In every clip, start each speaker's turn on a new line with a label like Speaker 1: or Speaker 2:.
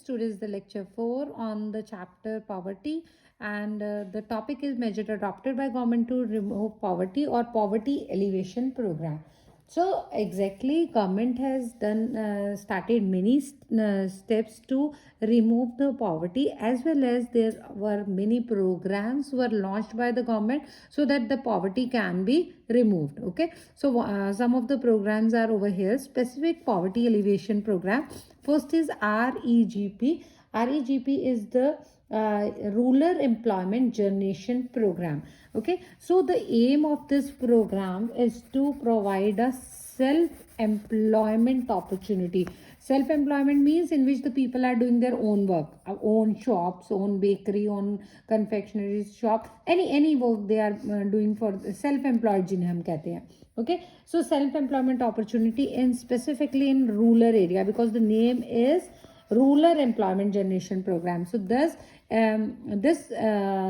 Speaker 1: Today is the lecture 4 on the chapter poverty, and the topic is measure adopted by government to remove poverty or poverty alleviation program. So exactly, government has done started many steps to remove the poverty, as well as there were many programs were launched by the government so that the poverty can be removed. Okay, so some of the programs are over here. Specific poverty alleviation program. First is REGP. REGP is the Rural Employment Generation Program. Okay, so the aim of this program is to provide a self-employment opportunity. Self-employment means in which the people are doing their own work, own shops, own bakery, own confectionery shop, any work they are doing for self-employed जिन्हें हम कहते हैं. Okay, so self-employment opportunity in specifically in rural area, because the name is Rural Employment Generation Program. So thus this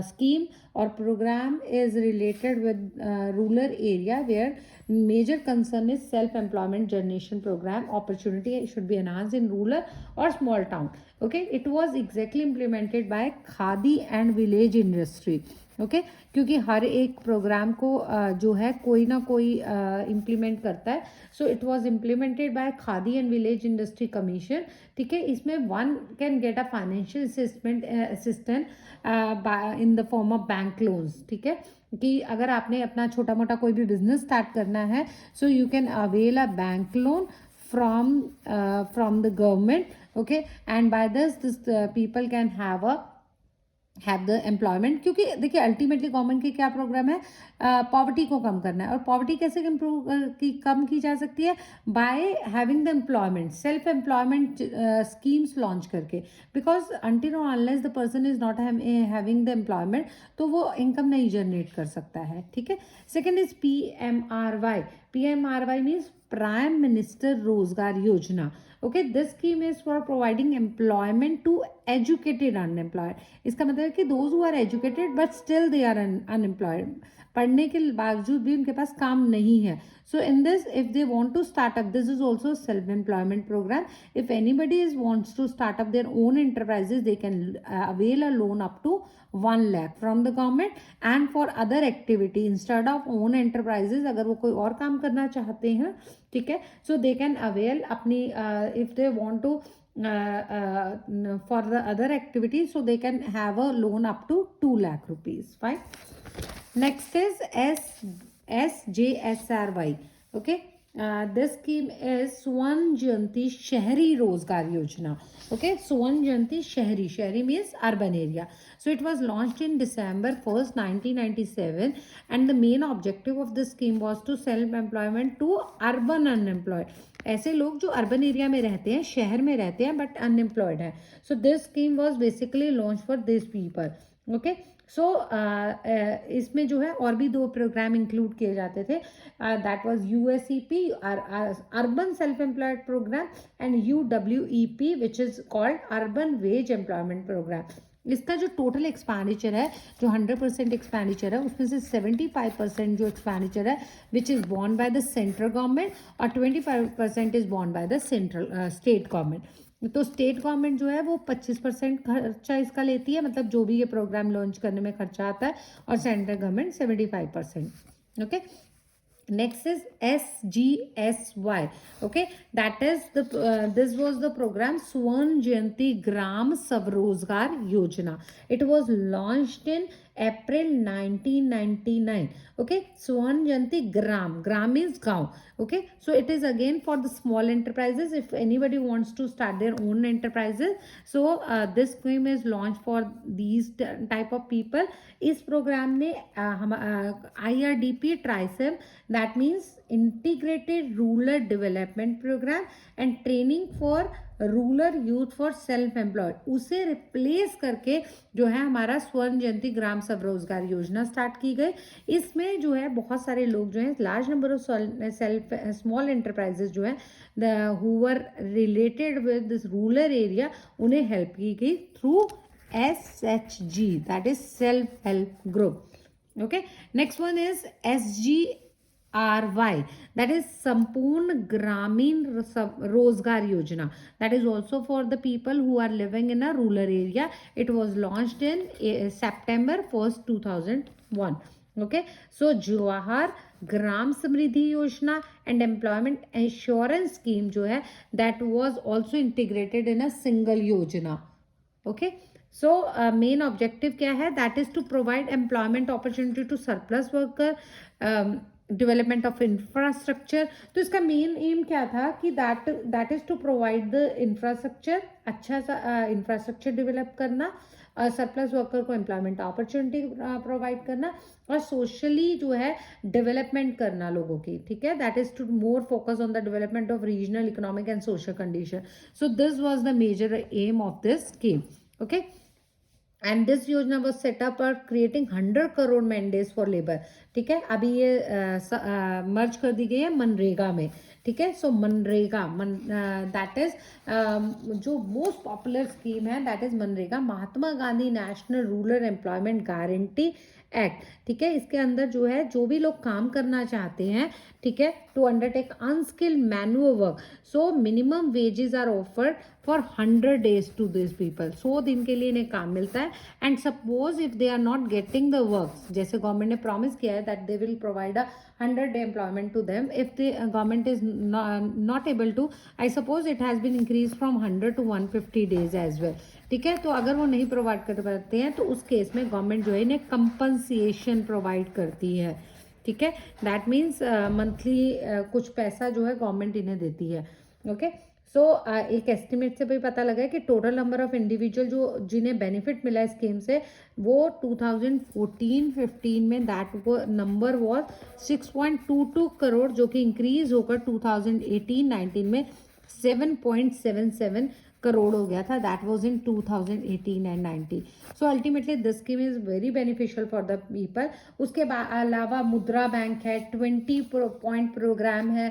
Speaker 1: scheme or program is related with rural area, where major concern is self-employment generation program. Opportunity should be enhanced in rural or small town. Okay, it was exactly implemented by Khadi and Village Industry. Okay क्योंकि हर एक programme को जो है कोई ना कोई implement करता है. So it was implemented by khadi and village industry commission. ठीक है, इसमें one can get a financial assistant in the form of bank loans. ठीक है, कि अगर आपने अपना छोटा मोटा कोई भी बिजनेस स्टार्ट करना है, so you can avail a bank loan from the government. Okay, and by this people can have the employment. क्योंकि देखिए अल्टीमेटली गवर्नमेंट की क्या प्रोग्राम है, पॉवर्टी को कम करना है. और पॉवर्टी कैसे कम की जा सकती है? By having the employment, self employment schemes launch करके. बिकॉज अनटिल और unless the person is not having the employment, तो वो इनकम नहीं जनरेट कर सकता है. ठीक है. Second is PMRY. PMRY means prime minister रोजगार योजना. Okay, this scheme is for providing employment to educated unemployed. इसका मतलब है कि those who are educated but still they are unemployed. पढ़ने के बावजूद भी उनके पास काम नहीं है. So in this, if they want to start up, this is also self-employment program. If anybody wants to start up their own enterprises, they can avail a loan up to 1 lakh from the government. And for other activity, instead of own enterprises, अगर वो कोई और काम करना चाहते हैं, ठीक है, so they can avail अपनी if they want to for the other activities, so they can have a loan up to 2 lakh rupees. Fine. Next is SJSRY. Okay, this scheme is Swan Jayanti Shahri Rozgar Yojana. Okay, Swan Jayanti Shahri means urban area. So it was launched in December 1st, 1997, and the main objective of this scheme was to self-employment to urban unemployed. ऐसे लोग जो urban area में रहते हैं, शहर में रहते हैं बट अनएम्प्लॉयड हैं. So this scheme was basically launch for this people. Okay, so इसमें जो है और भी 2 प्रोग्राम इंक्लूड किए जाते थे. That was USEP, urban self employed programme, and UWEP which is called urban wage employment programme. इसका जो टोटल एक्सपेंडिचर है, जो 100% एक्सपेंडिचर है, उसमें से 75% जो एक्सपेंडिचर है which is born by the central government, और 25% is born by the central state government. तो स्टेट गवर्नमेंट जो है वो 25% खर्चा इसका लेती है, मतलब जो भी ये प्रोग्राम लॉन्च करने में खर्चा आता है, और central government 75%. Okay. Next is SGSY. Okay, that is the this was the program Swan Jayanti Gram Savrozgar Yojana. It was launched in April 1999. Okay, Swan Jayanti Gram means gaon. Okay, so it is again for the small enterprises. If anybody wants to start their own enterprises, so this scheme is launched for these type of people. इस programme ने IRDP TRICEM, that means Integrated Rural Development Program and Training for rural youth for self employed, उसे replace करके जो है हमारा स्वर्ण जयंती ग्राम स्वरोजगार योजना स्टार्ट की गई. इसमें जो है बहुत सारे लोग जो है, large number of self small enterprises जो है who were related with this rural area, उन्हें हेल्प की गई through SHG, that is self help group. Okay, next one is SGRY, that is Sampoorn Gramin Rozgar Yojana. That is also for the people who are living in a rural area. It was launched in September 1st, 2001. Okay, so Jawahar Gram Samriddhi Yojana and Employment Assurance Scheme जो है, that was also integrated in a single Yojana. Okay, so main objective क्या है? That is to provide employment opportunity to surplus worker, development of infrastructure. तो इसका main aim क्या था कि that is to provide the infrastructure, अच्छा सा infrastructure develop करना, सरप्लस वर्कर को एम्प्लॉयमेंट अपॉर्चुनिटी प्रोवाइड करना, और सोशली जो है डेवलपमेंट करना लोगों की. ठीक है, that is to more focus on the development of regional economic and social condition. So this was the major aim of this scheme. Okay, and this योजना was set up for creating 100 crore mandays for labour. ठीक है, अभी ये मर्ज कर दी गई है मनरेगा में. ठीक है, सो मनरेगा दैट इज जो मोस्ट पॉपुलर स्कीम है, that is MNREGA, Mahatma Gandhi national rural employment guarantee act. ठीक है, इसके अंदर जो है जो भी लोग काम करना चाहते हैं, ठीक है, to undertake unskilled manual work, so minimum wages are offered for 100 days to this people. 100 दिन के लिए इन्हें काम मिलता है. And suppose if they are not getting the work, जैसे गवर्नमेंट ने प्रॉमिस किया है that they will provide a 100-day employment to them. If the government is not able to, I suppose it has been increased from 100 to 150 days as well. ठीक है, तो अगर वो नहीं प्रोवाइड कर पाते हैं तो उस केस में गवर्नमेंट जो है इन्हें कंपनसेशन प्रोवाइड करती है. ठीक है, दैट मीन्स मंथली कुछ पैसा जो है गवर्नमेंट इन्हें देती है. ओके, सो एक एस्टिमेट से भी पता लगा है कि टोटल नंबर ऑफ इंडिविजुअल जो जिन्हें बेनिफिट मिला है स्कीम से, वो 2014-15 में दैट वो नंबर वॉज 6.22 करोड़, जो कि इंक्रीज होकर 2018-19 में 7.77 करोड़ हो गया था. That was in 2018 and 19. So ultimately this scheme is very beneficial for the people. उसके अलावा मुद्रा बैंक है, 20 पॉइंट प्रोग्राम है.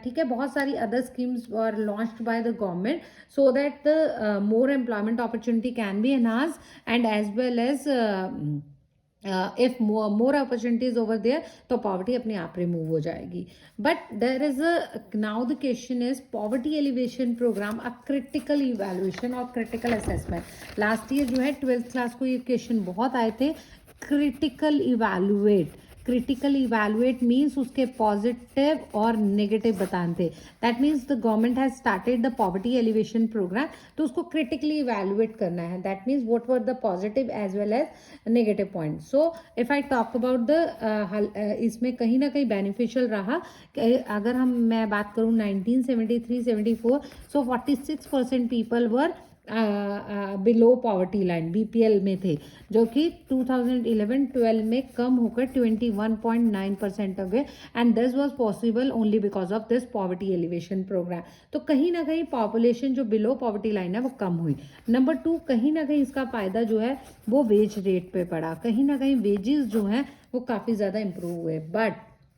Speaker 1: ठीक है, बहुत सारी other schemes are launched by the government so that the more employment opportunity can be enhanced and as well as if more opportunities over there, तो पॉवर्टी अपने आप रिमूव हो जाएगी. But there is now the question is poverty elevation programme a critical evaluation और critical assessment. Last year जो है 12th class को ये क्वेश्चन बहुत आए थे. क्रिटिकल इवैल्यूएट मीन्स उसके पॉजिटिव और नेगेटिव बताने थे. That means the government has started the poverty elevation programme, तो उसको क्रिटिकली इवैल्यूएट करना है. That means what were the positive as well as negative point. So if I talk about the इसमें कहीं ना कहीं बेनिफिशियल रहा. अगर मैं बात करूँ 1973-74, सो 46% people were below poverty line, BPL में थे, जो कि 2011-12 में कम होकर 21.9% हो गए. And this was possible only because of this poverty elevation programme. तो कहीं ना कहीं पॉपुलेशन जो बिलो पॉवर्टी लाइन है वो कम हुई. नंबर 2, कहीं ना कहीं इसका फायदा जो है वो वेज रेट पे पड़ा. कहीं ना कहीं वेजेस जो हैं वो काफ़ी ज़्यादा इंप्रूव हुए. But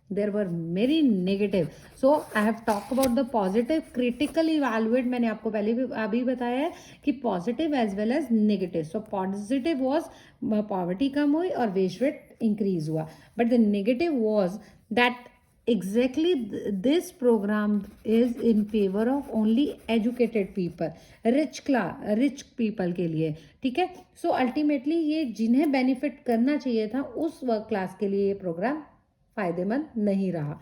Speaker 1: there were many negative. So I have talked about the positive. Critical evaluate मैंने आपको पहले भी अभी बताया है कि positive as well as negative. So positive was poverty कम हुई और wage rate increase हुआ. But the negative was that exactly this program is in favor of only educated people, rich people के लिए. ठीक है, so ultimately ये जिन्हें benefit करना चाहिए था उस वर्क क्लास के लिए ये प्रोग्राम फायदेमंद नहीं रहा.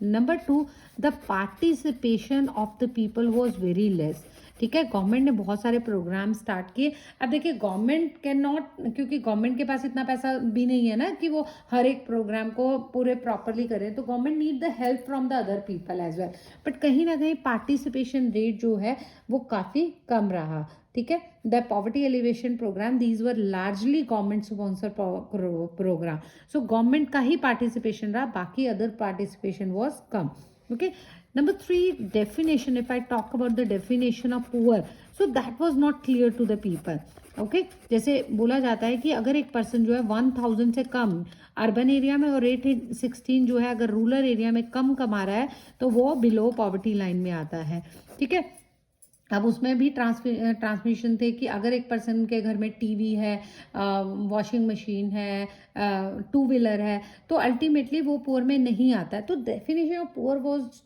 Speaker 1: Number 2, the participation of the people was very less. ठीक है, गवर्नमेंट ने बहुत सारे प्रोग्राम स्टार्ट किए. अब देखिए गवर्नमेंट कैन नॉट, क्योंकि गवर्नमेंट के पास इतना पैसा भी नहीं है ना कि वो हर एक प्रोग्राम को पूरे प्रॉपरली करे. तो government need the help from the other people as well. But कहीं ना कहीं पार्टिसिपेशन रेट जो है वो काफ़ी कम रहा. ठीक है, the poverty elevation programme, these were largely government sponsor programme. So government का ही पार्टिसिपेशन रहा, बाकी अदर पार्टिसिपेशन वॉज कम. Okay, number 3, definition. If I talk about the definition of poor, so that was not clear to the people. Okay, जैसे बोला जाता है कि अगर एक पर्सन जो है 1000 से कम अर्बन एरिया में और 816 जो है अगर रूरल एरिया में कम कमा रहा है तो वो बिलो पॉवर्टी लाइन में आता है. ठीक है, अब उसमें भी ट्रांसमिशन थे कि अगर एक पर्सन के घर में टीवी है, वॉशिंग मशीन है, टू व्हीलर है, तो अल्टीमेटली वो पुअर में नहीं आता है। तो definition of poor was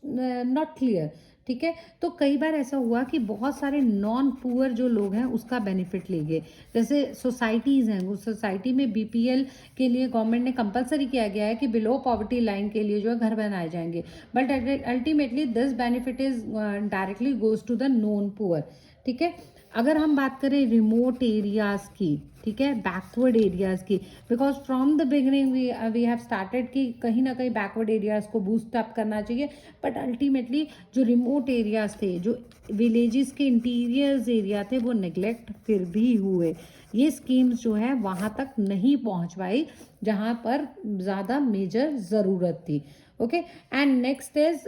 Speaker 1: not clear, ठीक है। तो कई बार ऐसा हुआ कि बहुत सारे नॉन पुअर जो लोग हैं उसका बेनिफिट ले गए। जैसे सोसाइटीज़ हैं, उस सोसाइटी में बीपीएल के लिए गवर्नमेंट ने कंपलसरी किया गया है कि बिलो पॉवर्टी लाइन के लिए जो है घर बनाए जाएंगे, but ultimately this benefit is directly goes to the non poor, ठीक है। अगर हम बात करें रिमोट एरियाज की, ठीक है, बैकवर्ड एरियाज की, because from the beginning we have started कि कहीं ना कहीं बैकवर्ड एरियाज को बूस्ट अप करना चाहिए, बट अल्टीमेटली जो रिमोट एरियाज थे, जो विलेजेस के इंटीरियर्स एरिया थे, वो नेग्लेक्ट फिर भी हुए। ये स्कीम्स जो है वहाँ तक नहीं पहुँच पाई जहाँ पर ज़्यादा मेजर ज़रूरत थी। Okay, and next is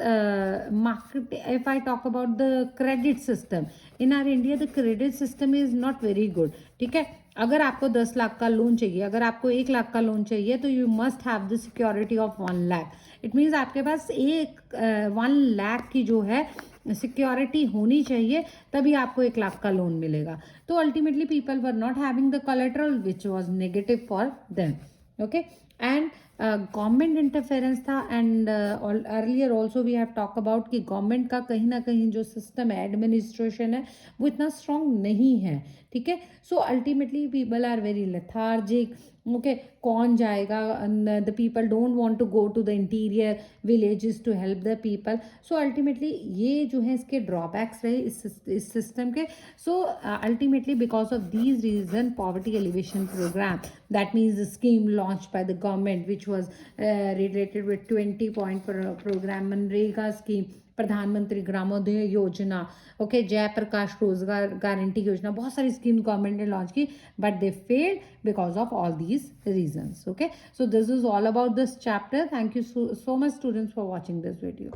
Speaker 1: market. If I talk about the credit system in our India, the credit system is not very good, ठीक है। अगर आपको 10 लाख का लोन चाहिए, अगर आपको 1 लाख का लोन चाहिए, तो you must have the security of 1 lakh. It means आपके पास 1 लाख की जो है सिक्योरिटी होनी चाहिए, तभी आपको 1 लाख का लोन मिलेगा। तो ultimately people were not having the collateral which was negative for them. Okay, and government interference था, and earlier also we have talk about कि गवर्नमेंट का कहीं ना कहीं जो सिस्टम है, एडमिनिस्ट्रेशन है, वो इतना स्ट्रॉन्ग नहीं है, ठीक है। So ultimately people are very lethargic. Okay, कौन जाएगा, the people don't want to go to the interior villages to help the people. So ultimately ये जो है इसके ड्रॉबैक्स रहे इस सिस्टम के। So ultimately because of these reason poverty elevation program, that means the scheme launch by the government which was related with 20 point program, MNREGA scheme, Pradhan Mantri Gramodaya योजना, okay, Jayaprakash रोजगार guarantee योजना, बहुत सारी स्कीम गवर्नमेंट ने लॉन्च की, but they failed because of all these reasons. Okay, so this is all about this chapter. Thank you so much students for watching this video.